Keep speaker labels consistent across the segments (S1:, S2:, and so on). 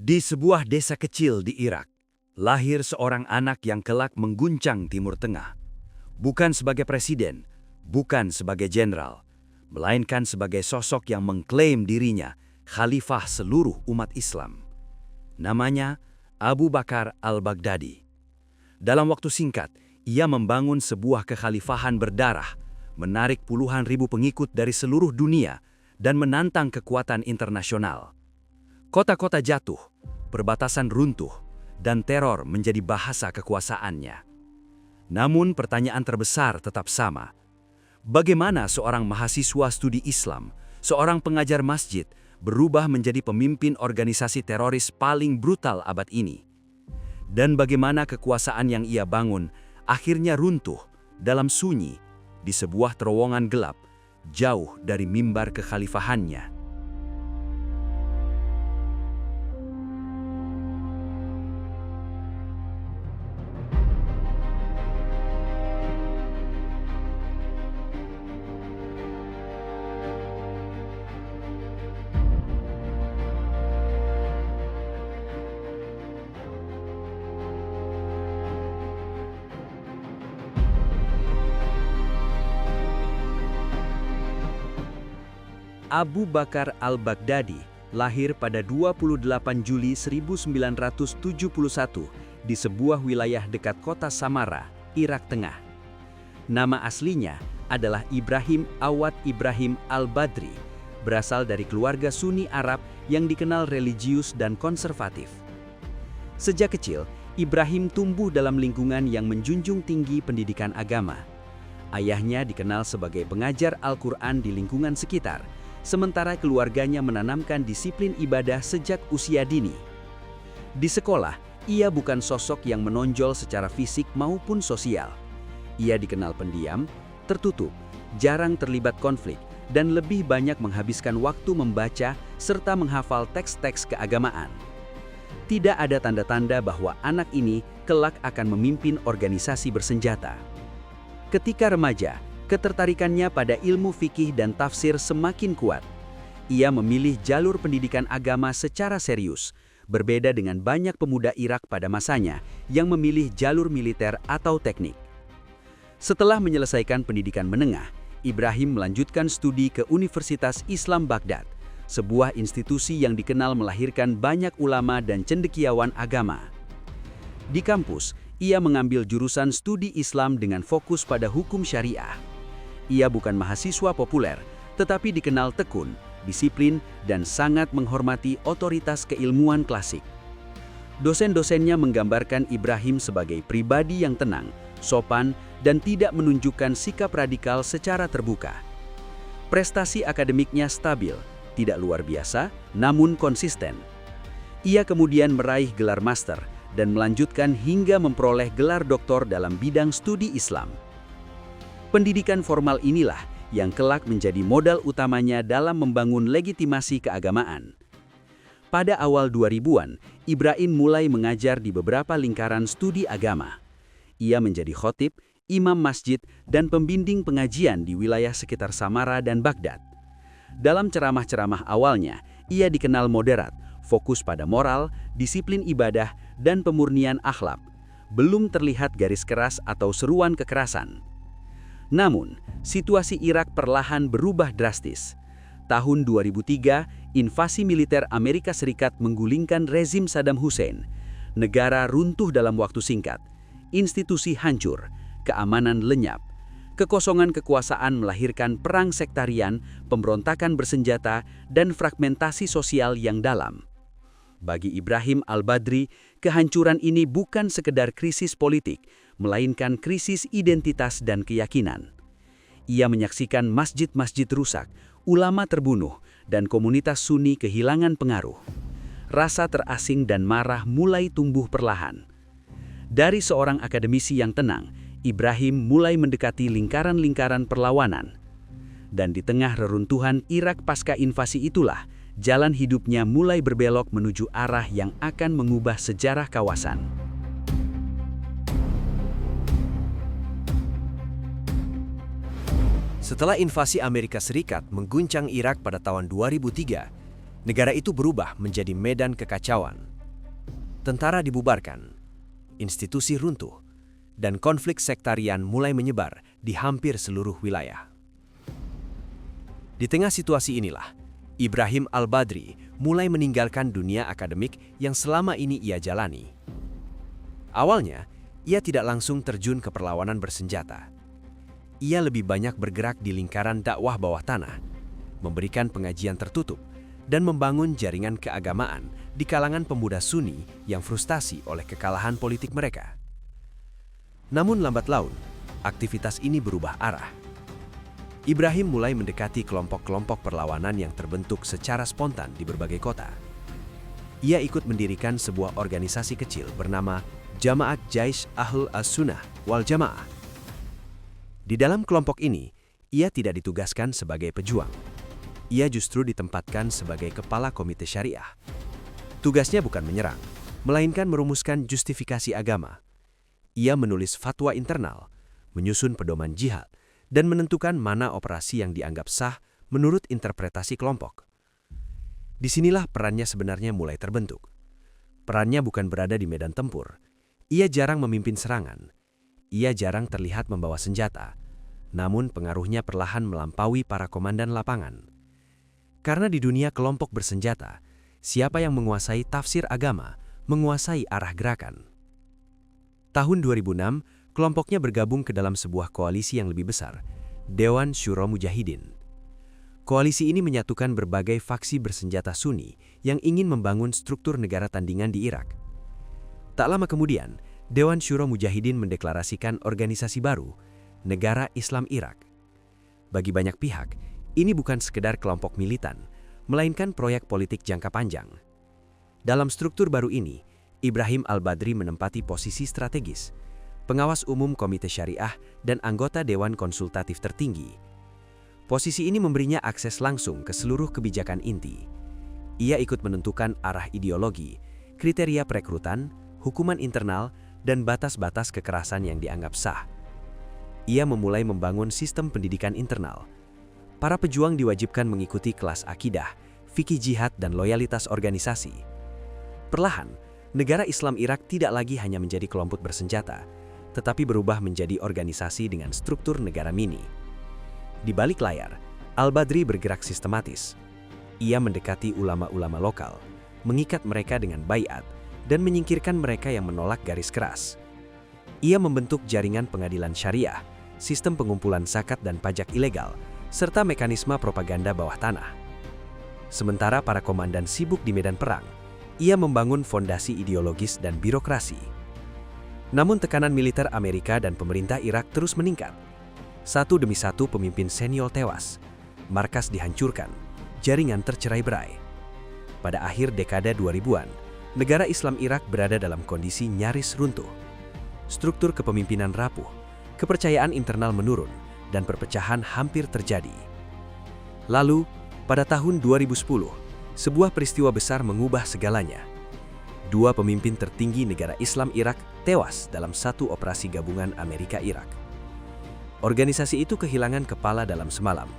S1: Di sebuah desa kecil di Irak, lahir seorang anak yang kelak mengguncang Timur Tengah. Bukan sebagai presiden, bukan sebagai jenderal, melainkan sebagai sosok yang mengklaim dirinya khalifah seluruh umat Islam. Namanya Abu Bakar al-Baghdadi. Dalam waktu singkat, ia membangun sebuah kekhalifahan berdarah, menarik puluhan ribu pengikut dari seluruh dunia, dan menantang kekuatan internasional. Kota-kota jatuh, perbatasan runtuh, dan teror menjadi bahasa kekuasaannya. Namun pertanyaan terbesar tetap sama. Bagaimana seorang mahasiswa studi Islam, seorang pengajar masjid, berubah menjadi pemimpin organisasi teroris paling brutal abad ini? Dan bagaimana kekuasaan yang ia bangun akhirnya runtuh dalam sunyi di sebuah terowongan gelap, jauh dari mimbar kekhalifahannya? Abu Bakar al-Baghdadi lahir pada 28 Juli 1971 di sebuah wilayah dekat kota Samara, Irak Tengah. Nama aslinya adalah Ibrahim Awad Ibrahim al-Badri, berasal dari keluarga Sunni Arab yang dikenal religius dan konservatif. Sejak kecil, Ibrahim tumbuh dalam lingkungan yang menjunjung tinggi pendidikan agama. Ayahnya dikenal sebagai pengajar Al-Quran di lingkungan sekitar, sementara keluarganya menanamkan disiplin ibadah sejak usia dini. Di sekolah, ia bukan sosok yang menonjol secara fisik maupun sosial. Ia dikenal pendiam, tertutup, jarang terlibat konflik, dan lebih banyak menghabiskan waktu membaca serta menghafal teks-teks keagamaan. Tidak ada tanda-tanda bahwa anak ini kelak akan memimpin organisasi bersenjata. Ketika remaja, ketertarikannya pada ilmu fikih dan tafsir semakin kuat. Ia memilih jalur pendidikan agama secara serius, berbeda dengan banyak pemuda Irak pada masanya yang memilih jalur militer atau teknik. Setelah menyelesaikan pendidikan menengah, Ibrahim melanjutkan studi ke Universitas Islam Baghdad, sebuah institusi yang dikenal melahirkan banyak ulama dan cendekiawan agama. Di kampus, ia mengambil jurusan studi Islam dengan fokus pada hukum syariah. Ia bukan mahasiswa populer, tetapi dikenal tekun, disiplin, dan sangat menghormati otoritas keilmuan klasik. Dosen-dosennya menggambarkan Ibrahim sebagai pribadi yang tenang, sopan, dan tidak menunjukkan sikap radikal secara terbuka. Prestasi akademiknya stabil, tidak luar biasa, namun konsisten. Ia kemudian meraih gelar master dan melanjutkan hingga memperoleh gelar doktor dalam bidang studi Islam. Pendidikan formal inilah yang kelak menjadi modal utamanya dalam membangun legitimasi keagamaan. Pada awal 2000-an, Ibrahim mulai mengajar di beberapa lingkaran studi agama. Ia menjadi khotib, imam masjid, dan pembimbing pengajian di wilayah sekitar Samara dan Baghdad. Dalam ceramah-ceramah awalnya, ia dikenal moderat, fokus pada moral, disiplin ibadah, dan pemurnian akhlak. Belum terlihat garis keras atau seruan kekerasan. Namun, situasi Irak perlahan berubah drastis. Tahun 2003, invasi militer Amerika Serikat menggulingkan rezim Saddam Hussein. Negara runtuh dalam waktu singkat, institusi hancur, keamanan lenyap. Kekosongan kekuasaan melahirkan perang sektarian, pemberontakan bersenjata, dan fragmentasi sosial yang dalam. Bagi Ibrahim al-Badri, kehancuran ini bukan sekedar krisis politik, melainkan krisis identitas dan keyakinan. Ia menyaksikan masjid-masjid rusak, ulama terbunuh, dan komunitas Sunni kehilangan pengaruh. Rasa terasing dan marah mulai tumbuh perlahan. Dari seorang akademisi yang tenang, Ibrahim mulai mendekati lingkaran-lingkaran perlawanan. Dan di tengah reruntuhan Irak pasca invasi itulah, jalan hidupnya mulai berbelok menuju arah yang akan mengubah sejarah kawasan.
S2: Setelah invasi Amerika Serikat mengguncang Irak pada tahun 2003, negara itu berubah menjadi medan kekacauan. Tentara dibubarkan, institusi runtuh, dan konflik sektarian mulai menyebar di hampir seluruh wilayah. Di tengah situasi inilah, Ibrahim Al-Badri mulai meninggalkan dunia akademik yang selama ini ia jalani. Awalnya, ia tidak langsung terjun ke perlawanan bersenjata. Ia lebih banyak bergerak di lingkaran dakwah bawah tanah, memberikan pengajian tertutup, dan membangun jaringan keagamaan di kalangan pemuda Sunni yang frustasi oleh kekalahan politik mereka. Namun lambat laun, aktivitas ini berubah arah. Ibrahim mulai mendekati kelompok-kelompok perlawanan yang terbentuk secara spontan di berbagai kota. Ia ikut mendirikan sebuah organisasi kecil bernama Jamaat Jaish Ahl As-Sunnah Wal Jamaah. Di dalam kelompok ini, ia tidak ditugaskan sebagai pejuang. Ia justru ditempatkan sebagai kepala komite syariah. Tugasnya bukan menyerang, melainkan merumuskan justifikasi agama. Ia menulis fatwa internal, menyusun pedoman jihad, dan menentukan mana operasi yang dianggap sah menurut interpretasi kelompok. Disinilah perannya sebenarnya mulai terbentuk. Perannya bukan berada di medan tempur. Ia jarang memimpin serangan. Ia jarang terlihat membawa senjata, namun pengaruhnya perlahan melampaui para komandan lapangan. Karena di dunia kelompok bersenjata, siapa yang menguasai tafsir agama, menguasai arah gerakan. Tahun 2006, kelompoknya bergabung ke dalam sebuah koalisi yang lebih besar, Dewan Syuro Mujahidin. Koalisi ini menyatukan berbagai faksi bersenjata Sunni yang ingin membangun struktur negara tandingan di Irak. Tak lama kemudian, Dewan Syuro Mujahidin mendeklarasikan organisasi baru, Negara Islam Irak. Bagi banyak pihak, ini bukan sekedar kelompok militan, melainkan proyek politik jangka panjang. Dalam struktur baru ini, Ibrahim Al-Badri menempati posisi strategis, pengawas umum Komite Syariah dan anggota Dewan Konsultatif tertinggi. Posisi ini memberinya akses langsung ke seluruh kebijakan inti. Ia ikut menentukan arah ideologi, kriteria perekrutan, hukuman internal, dan batas-batas kekerasan yang dianggap sah. Ia memulai membangun sistem pendidikan internal. Para pejuang diwajibkan mengikuti kelas akidah, fikih jihad, dan loyalitas organisasi. Perlahan, negara Islam Irak tidak lagi hanya menjadi kelompok bersenjata, tetapi berubah menjadi organisasi dengan struktur negara mini. Di balik layar, Al-Badri bergerak sistematis. Ia mendekati ulama-ulama lokal, mengikat mereka dengan baiat, dan menyingkirkan mereka yang menolak garis keras. Ia membentuk jaringan pengadilan syariah, sistem pengumpulan zakat dan pajak ilegal, serta mekanisme propaganda bawah tanah. Sementara para komandan sibuk di medan perang, ia membangun fondasi ideologis dan birokrasi. Namun tekanan militer Amerika dan pemerintah Irak terus meningkat. Satu demi satu pemimpin senior tewas, markas dihancurkan, jaringan tercerai-berai. Pada akhir dekade 2000-an, negara Islam Irak berada dalam kondisi nyaris runtuh. Struktur kepemimpinan rapuh, kepercayaan internal menurun, dan perpecahan hampir terjadi. Lalu, pada tahun 2010, sebuah peristiwa besar mengubah segalanya. Dua pemimpin tertinggi negara Islam Irak tewas dalam satu operasi gabungan Amerika-Irak. Organisasi itu kehilangan kepala dalam semalam.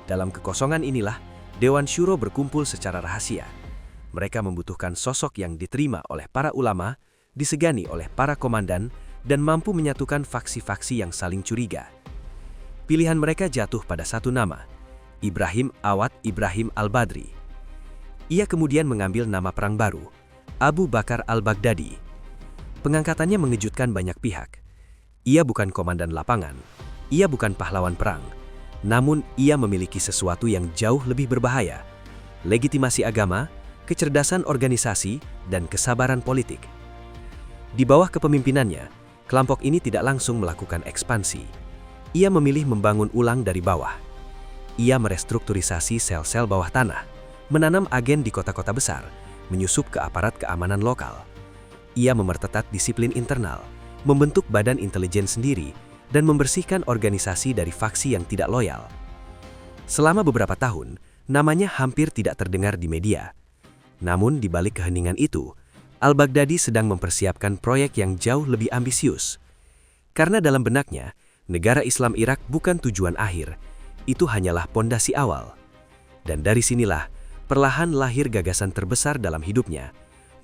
S2: Dalam kekosongan inilah, Dewan Syuro berkumpul secara rahasia. Mereka membutuhkan sosok yang diterima oleh para ulama, disegani oleh para komandan, dan mampu menyatukan faksi-faksi yang saling curiga. Pilihan mereka jatuh pada satu nama, Ibrahim Awad Ibrahim Al-Badri. Ia kemudian mengambil nama perang baru, Abu Bakar Al-Baghdadi. Pengangkatannya mengejutkan banyak pihak. Ia bukan komandan lapangan, ia bukan pahlawan perang, namun ia memiliki sesuatu yang jauh lebih berbahaya, legitimasi agama, kecerdasan organisasi, dan kesabaran politik. Di bawah kepemimpinannya, kelompok ini tidak langsung melakukan ekspansi. Ia memilih membangun ulang dari bawah. Ia merestrukturisasi sel-sel bawah tanah, menanam agen di kota-kota besar, menyusup ke aparat keamanan lokal. Ia memperketat disiplin internal, membentuk badan intelijen sendiri, dan membersihkan organisasi dari faksi yang tidak loyal. Selama beberapa tahun, namanya hampir tidak terdengar di media. Namun di balik keheningan itu, Al-Baghdadi sedang mempersiapkan proyek yang jauh lebih ambisius. Karena dalam benaknya, negara Islam Irak bukan tujuan akhir, itu hanyalah pondasi awal. Dan dari sinilah, perlahan lahir gagasan terbesar dalam hidupnya,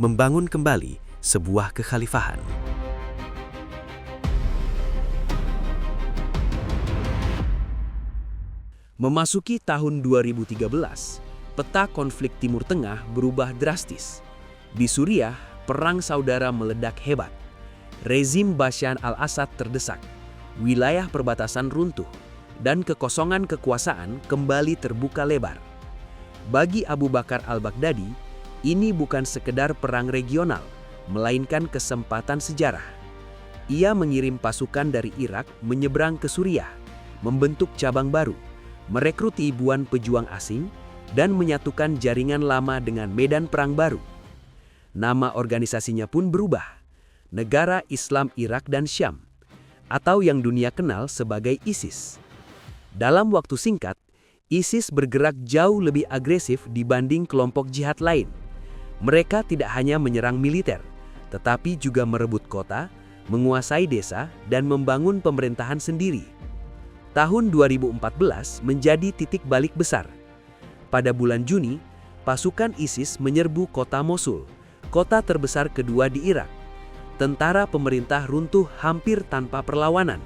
S2: membangun kembali sebuah kekhalifahan.
S1: Memasuki tahun 2013, peta konflik Timur Tengah berubah drastis. Di Suriah, perang saudara meledak hebat. Rezim Bashar al-Assad terdesak, wilayah perbatasan runtuh, dan kekosongan kekuasaan kembali terbuka lebar. Bagi Abu Bakar al-Baghdadi, ini bukan sekedar perang regional, melainkan kesempatan sejarah. Ia mengirim pasukan dari Irak menyeberang ke Suriah, membentuk cabang baru, merekrut ribuan pejuang asing, dan menyatukan jaringan lama dengan medan perang baru. Nama organisasinya pun berubah, Negara Islam Irak dan Syam, atau yang dunia kenal sebagai ISIS. Dalam waktu singkat, ISIS bergerak jauh lebih agresif dibanding kelompok jihad lain. Mereka tidak hanya menyerang militer, tetapi juga merebut kota, menguasai desa, dan membangun pemerintahan sendiri. Tahun 2014 menjadi titik balik besar. Pada bulan Juni, pasukan ISIS menyerbu kota Mosul, kota terbesar kedua di Irak. Tentara pemerintah runtuh hampir tanpa perlawanan.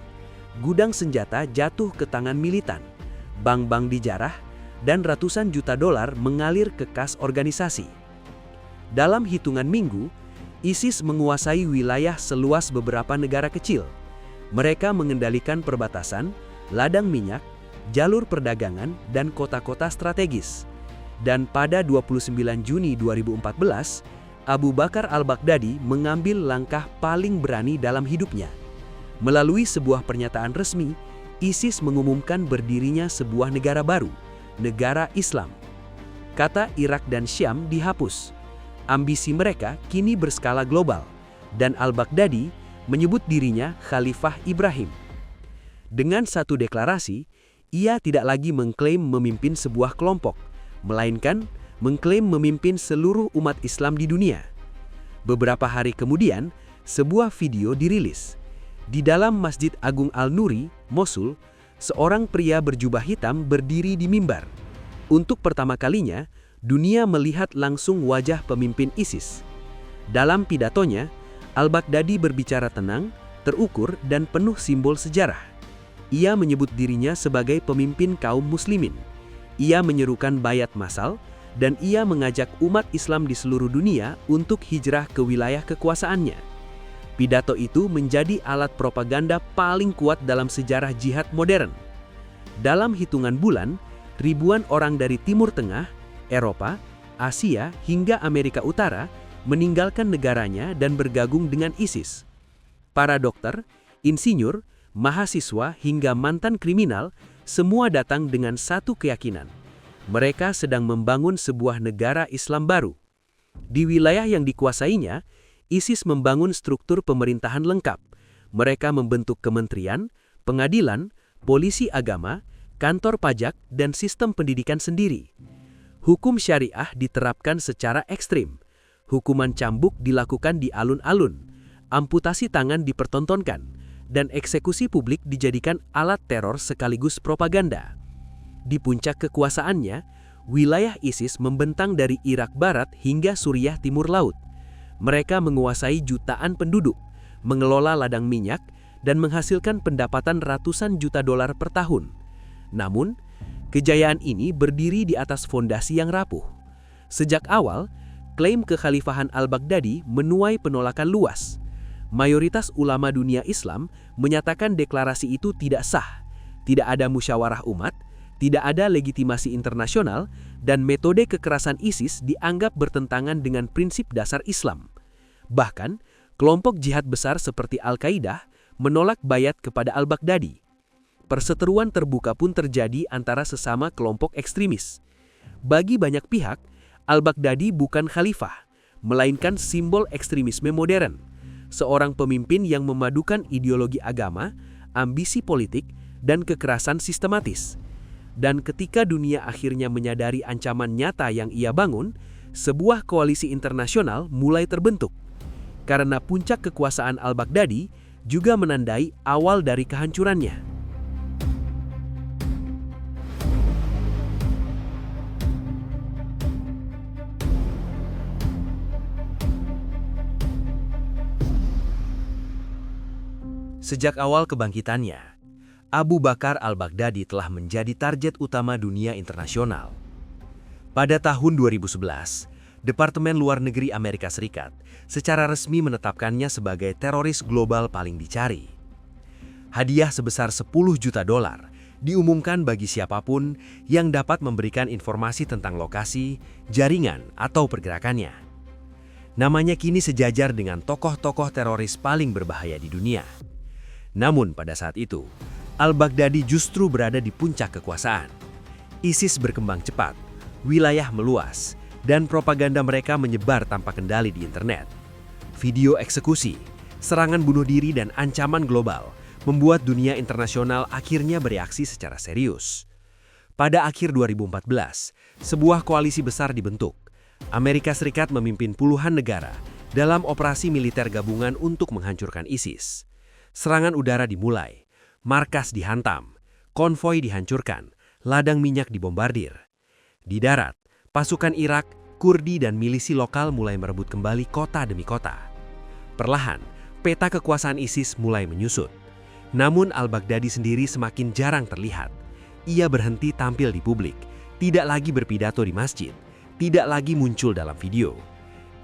S1: Gudang senjata jatuh ke tangan militan. Bank-bank dijarah, dan ratusan juta dolar mengalir ke kas organisasi. Dalam hitungan minggu, ISIS menguasai wilayah seluas beberapa negara kecil. Mereka mengendalikan perbatasan, ladang minyak, jalur perdagangan, dan kota-kota strategis. Dan pada 29 Juni 2014, Abu Bakar al-Baghdadi mengambil langkah paling berani dalam hidupnya. Melalui sebuah pernyataan resmi, ISIS mengumumkan berdirinya sebuah negara baru, negara Islam. Kata Irak dan Syam dihapus. Ambisi mereka kini berskala global, dan al-Baghdadi menyebut dirinya Khalifah Ibrahim. Dengan satu deklarasi, ia tidak lagi mengklaim memimpin sebuah kelompok, melainkan mengklaim memimpin seluruh umat Islam di dunia. Beberapa hari kemudian, sebuah video dirilis. Di dalam Masjid Agung Al-Nuri, Mosul, seorang pria berjubah hitam berdiri di mimbar. Untuk pertama kalinya, dunia melihat langsung wajah pemimpin ISIS. Dalam pidatonya, al-Baghdadi berbicara tenang, terukur, dan penuh simbol sejarah. Ia menyebut dirinya sebagai pemimpin kaum muslimin. Ia menyerukan bayat massal, dan ia mengajak umat Islam di seluruh dunia untuk hijrah ke wilayah kekuasaannya. Pidato itu menjadi alat propaganda paling kuat dalam sejarah jihad modern. Dalam hitungan bulan, ribuan orang dari Timur Tengah, Eropa, Asia, hingga Amerika Utara meninggalkan negaranya dan bergabung dengan ISIS. Para dokter, insinyur, mahasiswa, hingga mantan kriminal, semua datang dengan satu keyakinan. Mereka sedang membangun sebuah negara Islam baru. Di wilayah yang dikuasainya, ISIS membangun struktur pemerintahan lengkap. Mereka membentuk kementerian, pengadilan, polisi agama, kantor pajak, dan sistem pendidikan sendiri. Hukum syariah diterapkan secara ekstrim. Hukuman cambuk dilakukan di alun-alun. Amputasi tangan dipertontonkan. Dan eksekusi publik dijadikan alat teror sekaligus propaganda. Di puncak kekuasaannya, wilayah ISIS membentang dari Irak Barat hingga Suriah Timur Laut. Mereka menguasai jutaan penduduk, mengelola ladang minyak, dan menghasilkan pendapatan ratusan juta dolar per tahun. Namun, kejayaan ini berdiri di atas fondasi yang rapuh. Sejak awal, klaim kekhalifahan al-Baghdadi menuai penolakan luas. Mayoritas ulama dunia Islam menyatakan deklarasi itu tidak sah, tidak ada musyawarah umat, tidak ada legitimasi internasional, dan metode kekerasan ISIS dianggap bertentangan dengan prinsip dasar Islam. Bahkan, kelompok jihad besar seperti Al-Qaeda menolak bayat kepada al-Baghdadi. Perseteruan terbuka pun terjadi antara sesama kelompok ekstremis. Bagi banyak pihak, al-Baghdadi bukan khalifah, melainkan simbol ekstremisme modern. Seorang pemimpin yang memadukan ideologi agama, ambisi politik, dan kekerasan sistematis. Dan ketika dunia akhirnya menyadari ancaman nyata yang ia bangun, sebuah koalisi internasional mulai terbentuk. Karena puncak kekuasaan al-Baghdadi juga menandai awal dari kehancurannya.
S2: Sejak awal kebangkitannya, Abu Bakar al-Baghdadi telah menjadi target utama dunia internasional. Pada tahun 2011, Departemen Luar Negeri Amerika Serikat secara resmi menetapkannya sebagai teroris global paling dicari. Hadiah sebesar 10 juta dolar diumumkan bagi siapapun yang dapat memberikan informasi tentang lokasi, jaringan, atau pergerakannya. Namanya kini sejajar dengan tokoh-tokoh teroris paling berbahaya di dunia. Namun pada saat itu, al-Baghdadi justru berada di puncak kekuasaan. ISIS berkembang cepat, wilayah meluas, dan propaganda mereka menyebar tanpa kendali di internet. Video eksekusi, serangan bunuh diri, dan ancaman global membuat dunia internasional akhirnya bereaksi secara serius. Pada akhir 2014, sebuah koalisi besar dibentuk. Amerika Serikat memimpin puluhan negara dalam operasi militer gabungan untuk menghancurkan ISIS. Serangan udara dimulai, markas dihantam, konvoi dihancurkan, ladang minyak dibombardir. Di darat, pasukan Irak, Kurdi, dan milisi lokal mulai merebut kembali kota demi kota. Perlahan, peta kekuasaan ISIS mulai menyusut. Namun al-Baghdadi sendiri semakin jarang terlihat. Ia berhenti tampil di publik, tidak lagi berpidato di masjid, tidak lagi muncul dalam video.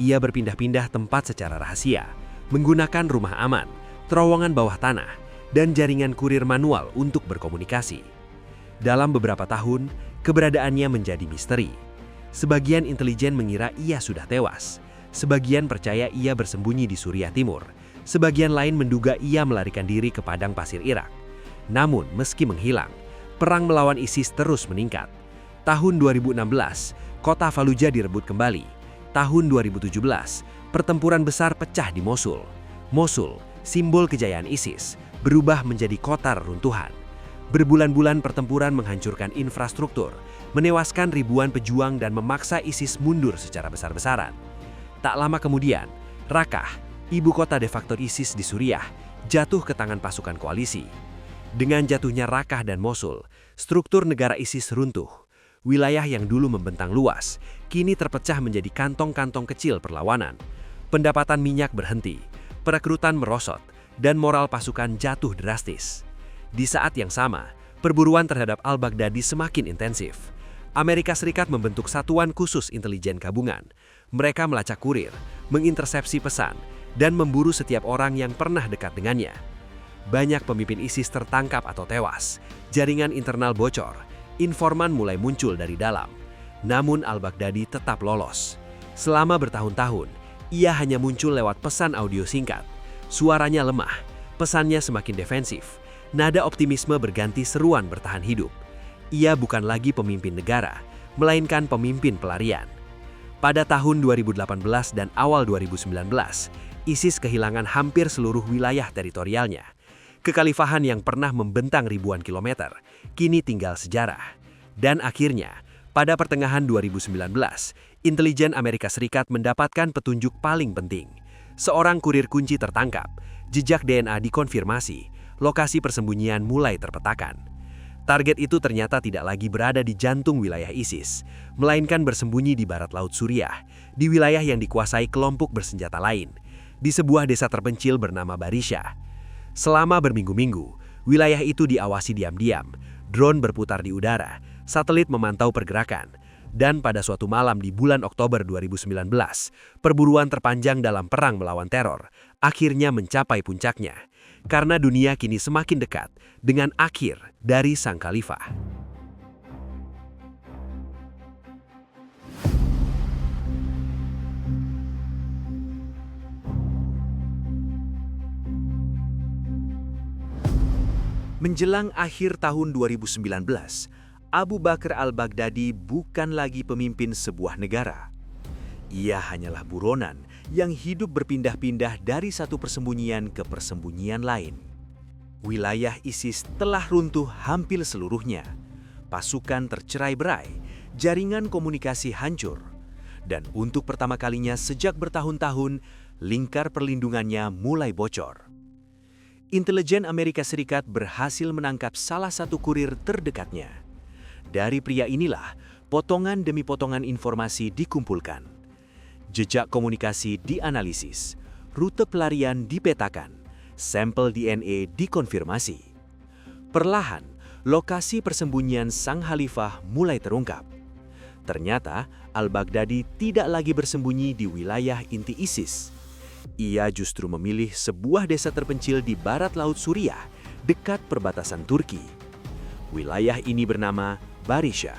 S2: Ia berpindah-pindah tempat secara rahasia, menggunakan rumah aman, terowongan bawah tanah, dan jaringan kurir manual untuk berkomunikasi. Dalam beberapa tahun, keberadaannya menjadi misteri. Sebagian intelijen mengira ia sudah tewas, sebagian percaya ia bersembunyi di Suriah Timur, sebagian lain menduga ia melarikan diri ke padang pasir Irak. Namun, meski menghilang, perang melawan ISIS terus meningkat. Tahun 2016, kota Fallujah direbut kembali. Tahun 2017, pertempuran besar pecah di Mosul. Mosul, simbol kejayaan ISIS, berubah menjadi kota reruntuhan. Berbulan-bulan pertempuran menghancurkan infrastruktur, menewaskan ribuan pejuang, dan memaksa ISIS mundur secara besar-besaran. Tak lama kemudian, Raqqa, ibu kota de facto ISIS di Suriah, jatuh ke tangan pasukan koalisi. Dengan jatuhnya Raqqa dan Mosul, struktur negara ISIS runtuh. Wilayah yang dulu membentang luas, kini terpecah menjadi kantong-kantong kecil perlawanan. Pendapatan minyak berhenti, perekrutan merosot, dan moral pasukan jatuh drastis. Di saat yang sama, perburuan terhadap al-Baghdadi semakin intensif. Amerika Serikat membentuk satuan khusus intelijen gabungan. Mereka melacak kurir, mengintersepsi pesan, dan memburu setiap orang yang pernah dekat dengannya. Banyak pemimpin ISIS tertangkap atau tewas, jaringan internal bocor, informan mulai muncul dari dalam. Namun al-Baghdadi tetap lolos. Selama bertahun-tahun, ia hanya muncul lewat pesan audio singkat. Suaranya lemah, pesannya semakin defensif, nada optimisme berganti seruan bertahan hidup. Ia bukan lagi pemimpin negara, melainkan pemimpin pelarian. Pada tahun 2018 dan awal 2019, ISIS kehilangan hampir seluruh wilayah teritorialnya. Kekhalifahan yang pernah membentang ribuan kilometer, kini tinggal sejarah. Dan akhirnya, pada pertengahan 2019, intelijen Amerika Serikat mendapatkan petunjuk paling penting. Seorang kurir kunci tertangkap, jejak DNA dikonfirmasi, lokasi persembunyian mulai terpetakan. Target itu ternyata tidak lagi berada di jantung wilayah ISIS, melainkan bersembunyi di barat laut Suriah, di wilayah yang dikuasai kelompok bersenjata lain, di sebuah desa terpencil bernama Barisha. Selama berminggu-minggu, wilayah itu diawasi diam-diam, drone berputar di udara, satelit memantau pergerakan, dan pada suatu malam di bulan Oktober 2019, perburuan terpanjang dalam perang melawan teror akhirnya mencapai puncaknya, karena dunia kini semakin dekat dengan akhir dari sang khalifah. Menjelang akhir tahun 2019, Abu Bakar al-Baghdadi bukan lagi pemimpin sebuah negara. Ia hanyalah buronan yang hidup berpindah-pindah dari satu persembunyian ke persembunyian lain. Wilayah ISIS telah runtuh hampir seluruhnya. Pasukan tercerai-berai, jaringan komunikasi hancur. Dan untuk pertama kalinya sejak bertahun-tahun, lingkar perlindungannya mulai bocor. Intelijen Amerika Serikat berhasil menangkap salah satu kurir terdekatnya. Dari pria inilah, potongan demi potongan informasi dikumpulkan. Jejak komunikasi dianalisis, rute pelarian dipetakan, sampel DNA dikonfirmasi. Perlahan, lokasi persembunyian sang khalifah mulai terungkap. Ternyata, al-Baghdadi tidak lagi bersembunyi di wilayah inti ISIS. Ia justru memilih sebuah desa terpencil di barat laut Suriah, dekat perbatasan Turki. Wilayah ini bernama Barisha.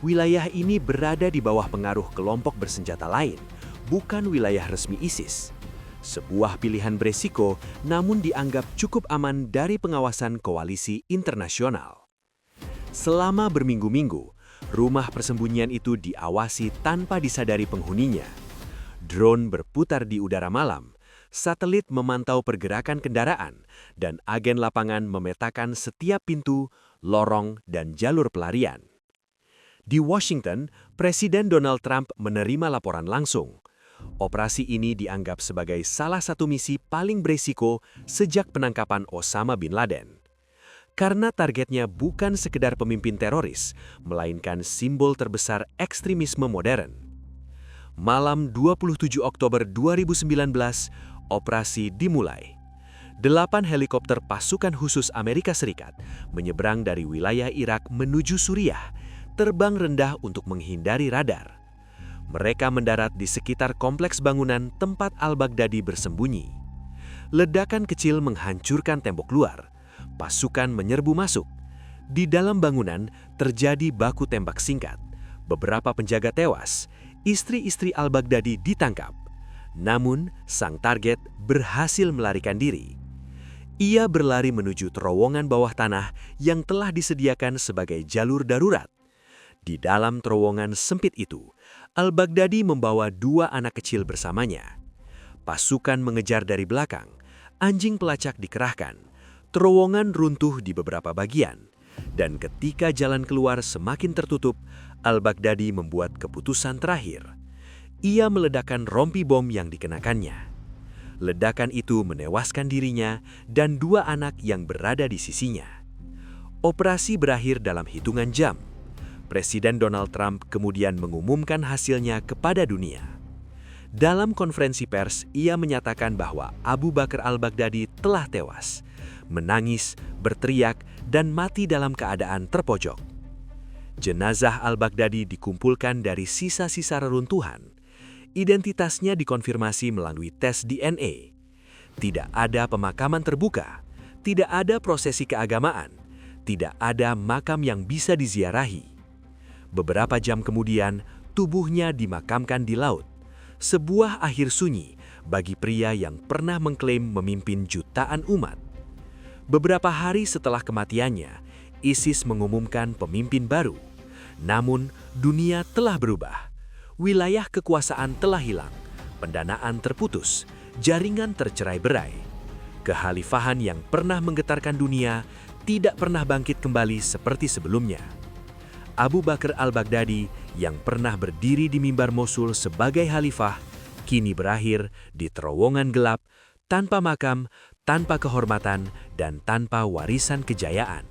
S2: Wilayah ini berada di bawah pengaruh kelompok bersenjata lain, bukan wilayah resmi ISIS. Sebuah pilihan beresiko, namun dianggap cukup aman dari pengawasan koalisi internasional. Selama berminggu-minggu, rumah persembunyian itu diawasi tanpa disadari penghuninya. Drone berputar di udara malam, satelit memantau pergerakan kendaraan, dan agen lapangan memetakan setiap pintu, lorong, dan jalur pelarian. Di Washington, Presiden Donald Trump menerima laporan langsung. Operasi ini dianggap sebagai salah satu misi paling berisiko sejak penangkapan Osama bin Laden. Karena targetnya bukan sekedar pemimpin teroris, melainkan simbol terbesar ekstremisme modern. Malam 27 Oktober 2019, operasi dimulai. 8 helikopter pasukan khusus Amerika Serikat menyeberang dari wilayah Irak menuju Suriah, terbang rendah untuk menghindari radar. Mereka mendarat di sekitar kompleks bangunan tempat al-Baghdadi bersembunyi. Ledakan kecil menghancurkan tembok luar. Pasukan menyerbu masuk. Di dalam bangunan terjadi baku tembak singkat. Beberapa penjaga tewas. Istri-istri al-Baghdadi ditangkap. Namun, sang target berhasil melarikan diri. Ia berlari menuju terowongan bawah tanah yang telah disediakan sebagai jalur darurat. Di dalam terowongan sempit itu, al-Baghdadi membawa 2 anak kecil bersamanya. Pasukan mengejar dari belakang, anjing pelacak dikerahkan, terowongan runtuh di beberapa bagian, dan ketika jalan keluar semakin tertutup, al-Baghdadi membuat keputusan terakhir. Ia meledakkan rompi bom yang dikenakannya. Ledakan itu menewaskan dirinya dan 2 anak yang berada di sisinya. Operasi berakhir dalam hitungan jam. Presiden Donald Trump kemudian mengumumkan hasilnya kepada dunia. Dalam konferensi pers, ia menyatakan bahwa Abu Bakar al-Baghdadi telah tewas, menangis, berteriak, dan mati dalam keadaan terpojok. Jenazah al-Baghdadi dikumpulkan dari sisa-sisa reruntuhan. Identitasnya dikonfirmasi melalui tes DNA. Tidak ada pemakaman terbuka, tidak ada prosesi keagamaan, tidak ada makam yang bisa diziarahi. Beberapa jam kemudian, tubuhnya dimakamkan di laut. Sebuah akhir sunyi bagi pria yang pernah mengklaim memimpin jutaan umat. Beberapa hari setelah kematiannya, ISIS mengumumkan pemimpin baru. Namun, dunia telah berubah. Wilayah kekuasaan telah hilang, pendanaan terputus, jaringan tercerai-berai. Kekhalifahan yang pernah menggetarkan dunia tidak pernah bangkit kembali seperti sebelumnya. Abu Bakar al-Baghdadi yang pernah berdiri di mimbar Mosul sebagai khalifah, kini berakhir di terowongan gelap, tanpa makam, tanpa kehormatan, dan tanpa warisan kejayaan.